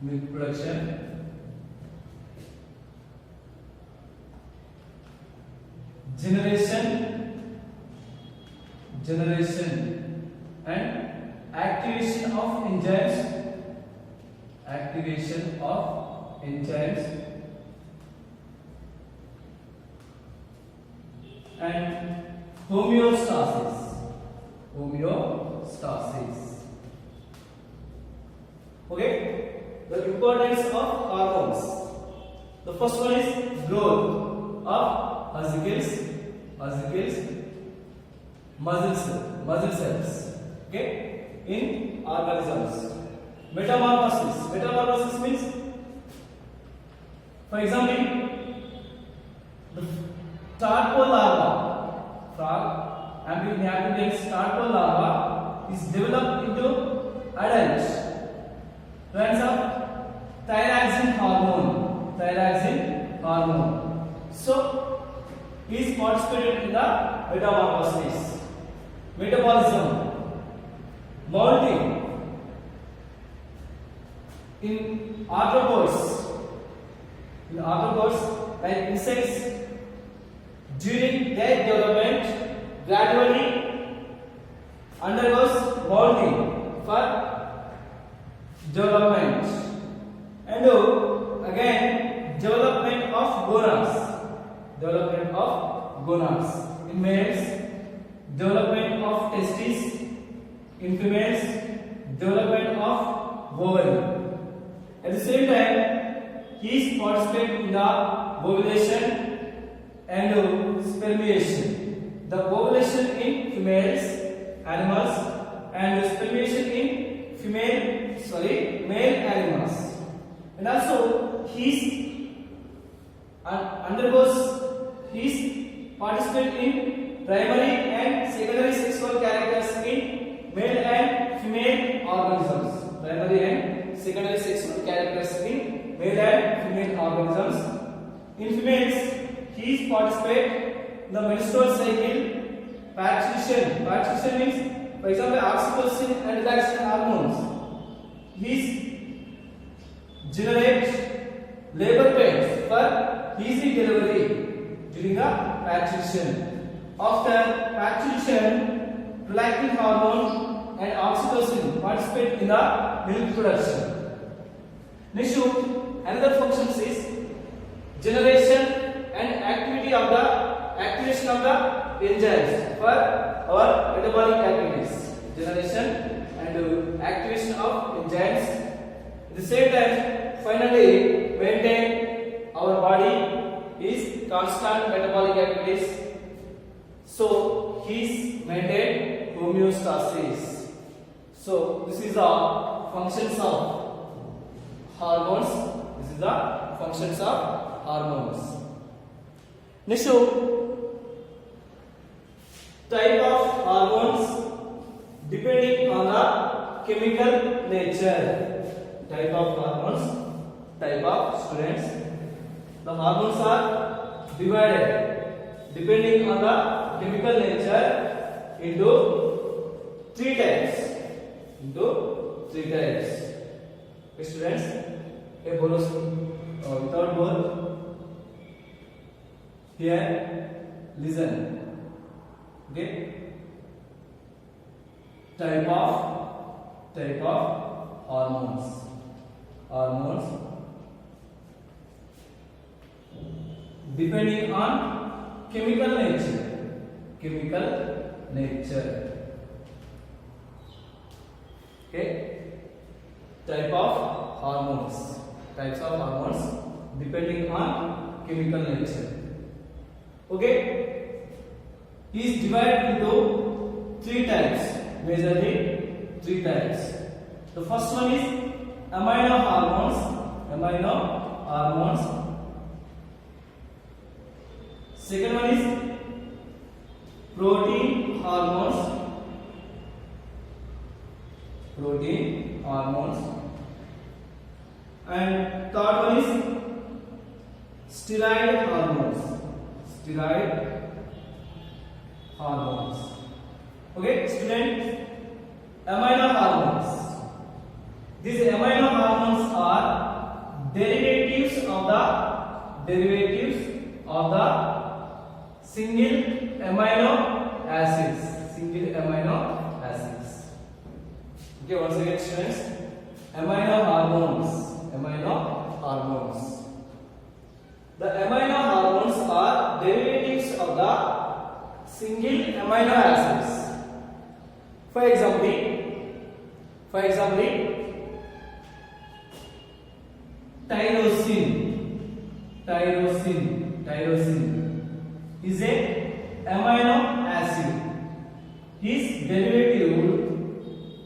milk production, generation and activation of enzymes and homeostasis. Okay, the importance of hormones. The first one is growth of vesicles, muscle cells. Okay, in organisms. Metamorphosis means, for example, the tadpole larva, frog, amphibians tadpole larva is developed into adult. Runs of thyroxine hormone. So, he is participated in the metamorphosis. Metabolism, molting. In arthropods, like insects, during their development, gradually undergoes molting for development, and again development of gonads. In males, development of testes. In females, development of ovary. At the same time, he is participating in the ovulation and spermiation. The ovulation in females animals and spermiation in male animals. And also he participates in primary and secondary sexual characters in male and female organisms. In females, he participates in the menstrual cycle. Patrician means, for example, oxytocin and relaxation hormones. These generate labor pains for easy delivery during the patrician. After patrician, prolactin hormone and oxytocin participate in the milk production. Next, another function is generation and activation of the enzymes for our metabolic activities. Generation and activation of enzymes. At the same time, finally, maintain our body is constant metabolic activities. So, he's maintained homeostasis. So, this is the functions of hormones. Next, type of hormones depending on the chemical nature. Type of students. The hormones are divided depending on the chemical nature into three types. Okay, students, a bolus without ball. Here, listen. Okay, type of hormones. Depending on chemical nature. Okay, types of hormones depending on chemical nature. Okay, he is divided into three types, majorly three types. The first one is amino hormones. Second one is protein hormones. And third one is steroid hormones. Okay, students, amino hormones. These amino hormones are Okay, once again students, amino hormones. Amino hormones. The amino hormones are derivatives of the single amino acids. For example, tyrosine is a amino acid. His derivative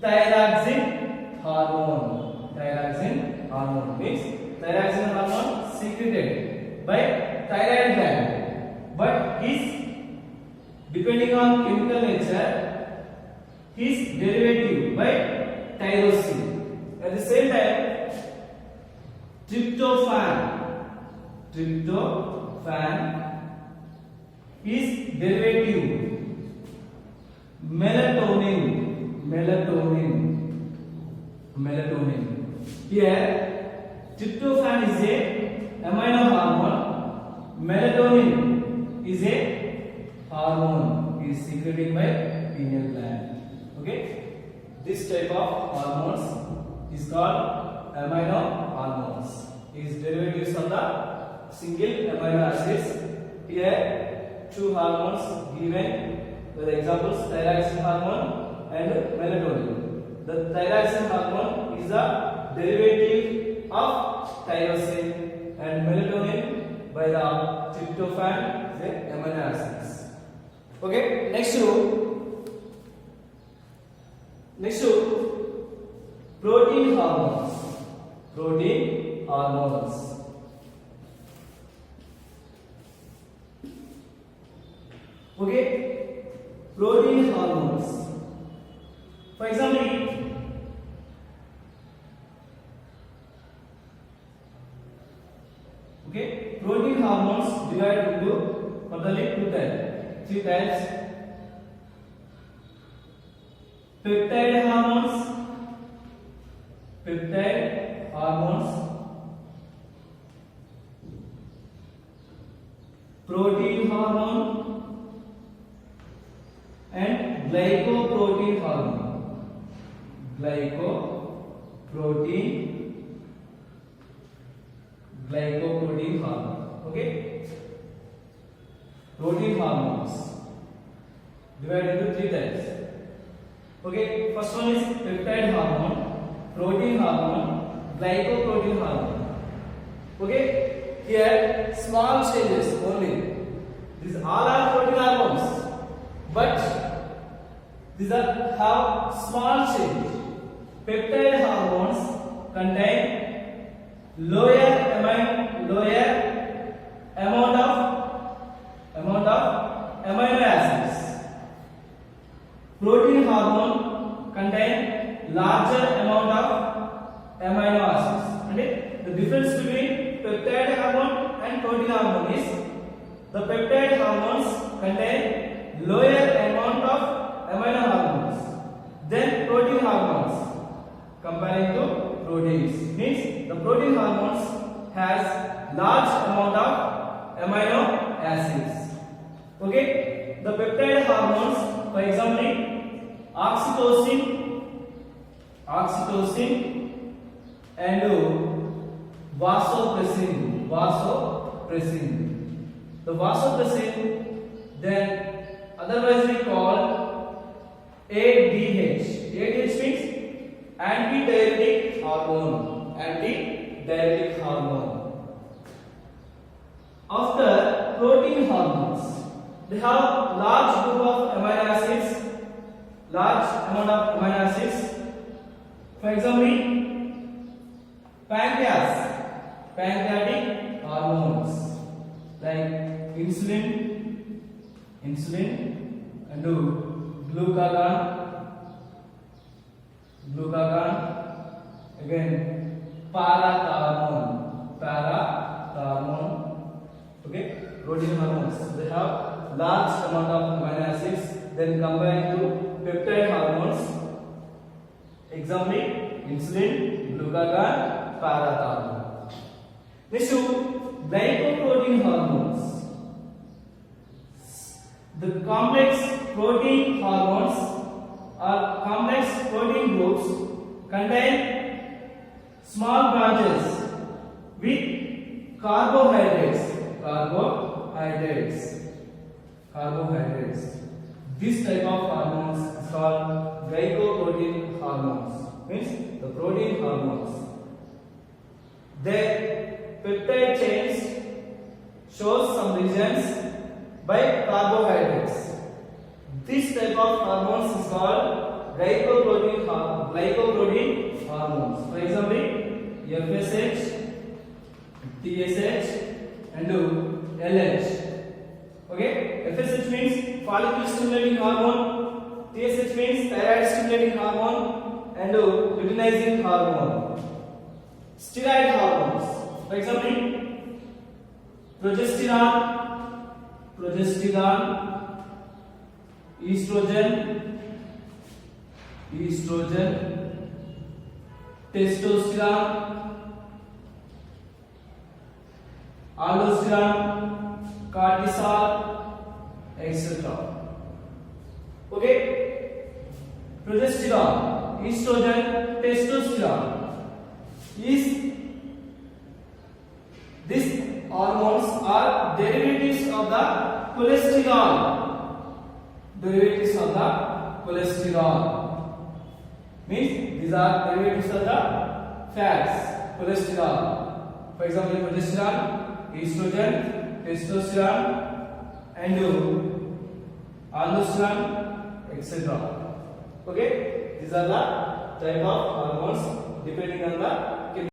thyroxine hormone. Thyroxine hormone means thyroxine hormone secreted by thyroid gland, but his depending on chemical nature, his derivative by tyrosine. At the same time, tryptophan is derivative melatonin. Here tryptophan is a amino hormone, melatonin is a hormone, is secreted by pineal gland. Okay, this type of hormones is called amino hormones. Is derivatives of the single amino acids. Here two hormones given with examples, thyroxine hormone and melatonin. The thyroxine hormone is a derivative of tyrosine and melatonin by the tryptophan is the amino acids. Okay, next to protein hormones. Okay, protein hormones. For example, protein hormones divide into totally three types. Peptide hormones, protein hormone, and glycoprotein hormone. Glycoprotein hormone. Okay, protein hormones divided into three types. Okay, first one is peptide hormone, protein hormone, glycoprotein hormone. Okay, here small changes only. These all are protein hormones, but these are have small change. Peptide hormones contain lower amount of amino acids. Protein hormone contain larger amount of amino acids. And the difference between peptide hormone and protein hormone is the peptide hormones contain lower amount of amino hormones than protein hormones. Comparing to proteins means the protein hormones has large amount of amino acids. Okay, the peptide hormones, for example, oxytocin and vasopressin. The vasopressin, then otherwise we call ADH. ADH means antidiuretic hormone. After protein hormones, they have large group of amino acids, large amount of amino acids. For example, pancreatic hormones like insulin and glucagon, again parathalmone. Okay, protein hormones, they have large amount of amino acids. Then combined to peptide hormones, example insulin, glucagon, parathalmone. Next to glycoprotein hormones. The complex protein hormones or complex protein groups contain small branches with carbohydrates. This type of hormones is called glycoprotein hormones. Means the protein hormones. Their peptide chains shows some regions by carbohydrates. This type of hormones is called glycoprotein hormones. For example, FSH, TSH, and LH. Okay, FSH means follicle stimulating hormone, TSH means thyroid stimulating hormone, and luteinizing hormone. Steroid hormones. For example, progesterone, estrogen, testosterone, aldosterone, cortisol, etc. Okay, progesterone, estrogen, testosterone is these hormones are derivatives of the cholesterol. Means these are derivatives of the fats, cholesterol. For example, progesterone, estrogen, testosterone, and aldosterone, etc. Okay, these are the type of hormones depending on the